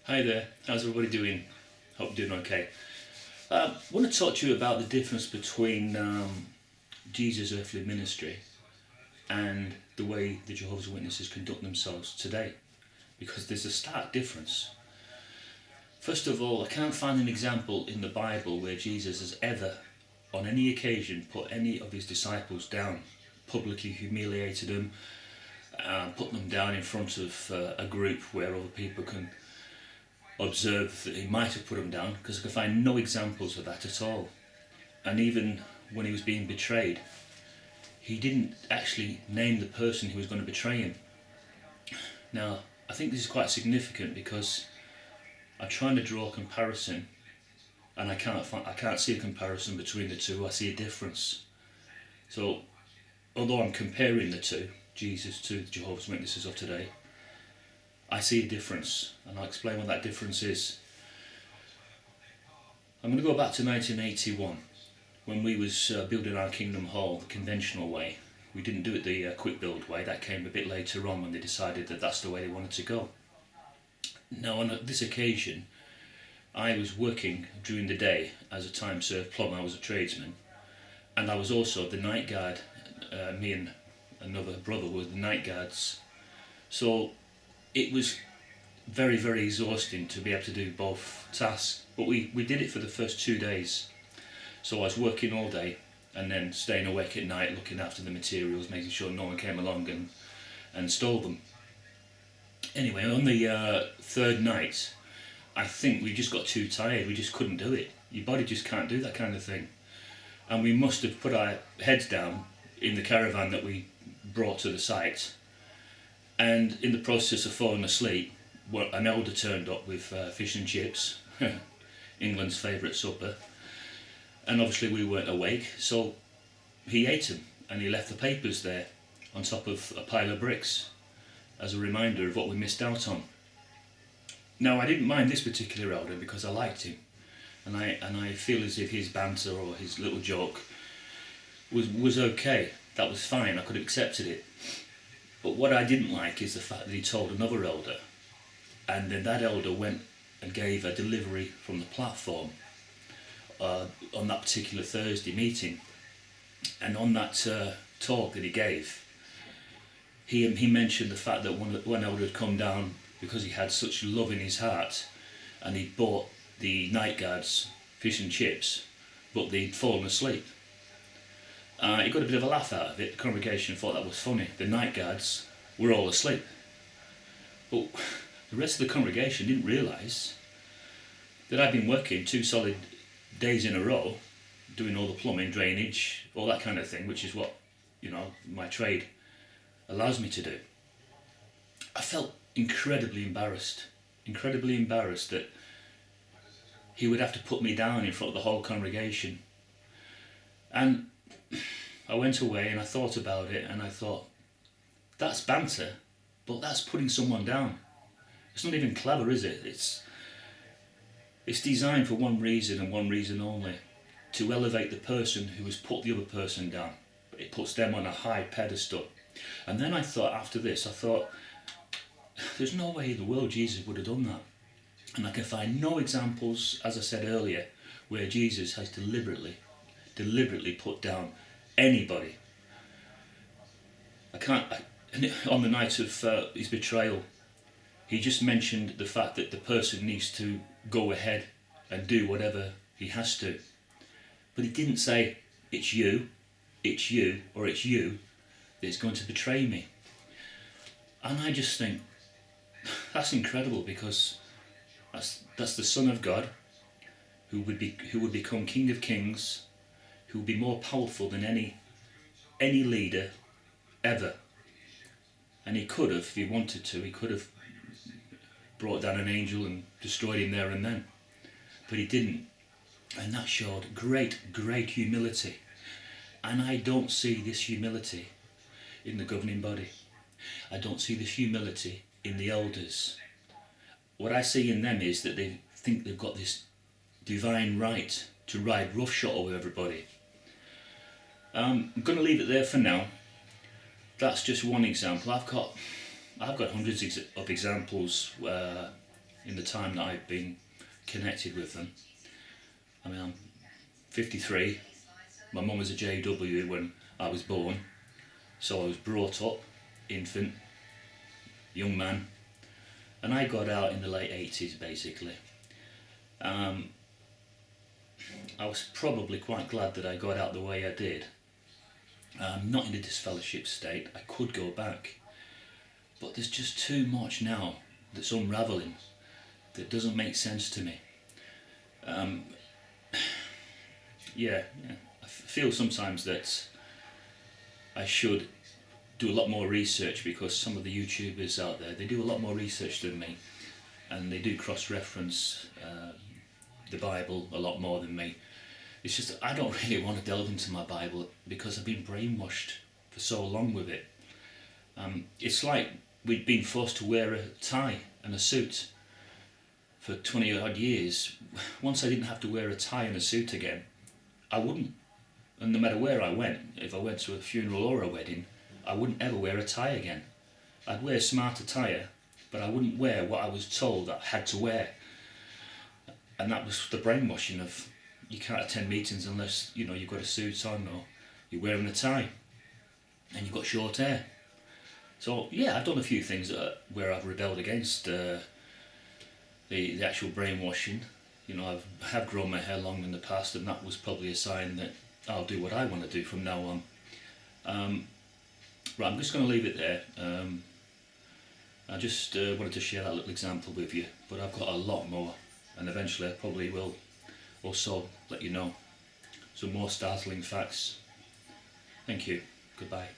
Hi there, how's everybody doing? Hope you're doing okay. I want to talk to you about the difference between Jesus' earthly ministry and the way the Jehovah's Witnesses conduct themselves today, because there's a stark difference. First of all, I can't find an example in the Bible where Jesus has ever, on any occasion, put any of his disciples down, publicly humiliated them, put them down in front of a group where other people can observe that he might have put them down, because I can find no examples of that at all. And even when he was being betrayed, he didn't actually name the person who was going to betray him. Now, I think this is quite significant because I'm trying to draw a comparison, and I can't see a comparison between the two. I see a difference. So, although I'm comparing the two, Jesus to the Jehovah's Witnesses of today, I see a difference, and I'll explain what that difference is. I'm going to go back to 1981, when we was building our Kingdom Hall the conventional way. We didn't do it the quick build way. That came a bit later on when they decided that that's the way they wanted to go. Now, on this occasion, I was working during the day as a time-served plumber. I was a tradesman, and I was also the night guard. Me and another brother were the night guards. So it was very, very exhausting to be able to do both tasks, but we did it for the first 2 days. So I was working all day and then staying awake at night looking after the materials, making sure no one came along and stole them. Anyway, on the third night, I think we just got too tired. We just couldn't do it. Your body just can't do that kind of thing. And we must have put our heads down in the caravan that we brought to the site. And in the process of falling asleep, an elder turned up with fish and chips, England's favourite supper. And obviously we weren't awake, so he ate them, and he left the papers there on top of a pile of bricks as a reminder of what we missed out on. Now, I didn't mind this particular elder because I liked him, and I feel as if his banter or his little joke was okay. That was fine, I could have accepted it. But what I didn't like is the fact that he told another elder, and then that elder went and gave a delivery from the platform on that particular Thursday meeting. And on that talk that he gave, he mentioned the fact that one elder had come down because he had such love in his heart, and he'd bought the night guards fish and chips, but they'd fallen asleep. He got a bit of a laugh out of it. The congregation thought that was funny. The night guards were all asleep. But the rest of the congregation didn't realise that I'd been working 2 solid days in a row, doing all the plumbing, drainage, all that kind of thing, which is what, my trade allows me to do. I felt incredibly embarrassed that he would have to put me down in front of the whole congregation. And I went away and I thought about it, and I thought, that's banter, but that's putting someone down. It's not even clever, is it? It's designed for one reason and one reason only: to elevate the person who has put the other person down. It puts them on a high pedestal. And then I thought, after this, there's no way in the world Jesus would have done that. And I can find no examples, as I said earlier, where Jesus has deliberately put down anybody. On the night of his betrayal, he just mentioned the fact that the person needs to go ahead and do whatever he has to. But he didn't say, it's you, or it's you that's going to betray me. And I just think, that's incredible, because that's the Son of God, who would become King of Kings, who would be more powerful than any leader ever. And he could have, if he wanted to, he could have brought down an angel and destroyed him there and then. But he didn't. And that showed great humility. And I don't see this humility in the governing body. I don't see this humility in the elders. What I see in them is that they think they've got this divine right to ride roughshod over everybody. I'm going to leave it there for now. That's just one example. I've got hundreds of examples in the time that I've been connected with them. I mean, I'm 53. My mum was a JW when I was born, so I was brought up, infant, young man, and I got out in the late 80s basically. I was probably quite glad that I got out the way I did. I'm not in a disfellowship state, I could go back, but there's just too much now that's unravelling that doesn't make sense to me. Yeah, I feel sometimes that I should do a lot more research, because some of the YouTubers out there, they do a lot more research than me, and they do cross-reference the Bible a lot more than me. It's just that I don't really want to delve into my Bible because I've been brainwashed for so long with it. It's like we'd been forced to wear a tie and a suit for 20 odd years. Once I didn't have to wear a tie and a suit again, I wouldn't. And no matter where I went, if I went to a funeral or a wedding, I wouldn't ever wear a tie again. I'd wear smart attire, but I wouldn't wear what I was told I had to wear. And that was the brainwashing of, you can't attend meetings unless, you know, you've got a suit on or you're wearing a tie and you've got short hair. So yeah, I've done a few things where I've rebelled against the actual brainwashing. You know, I have grown my hair long in the past, and that was probably a sign that I'll do what I want to do from now on. Right, I'm just going to leave it there. I just wanted to share that little example with you, but I've got a lot more, and eventually I probably will also let you know some more startling facts. Thank you. Goodbye.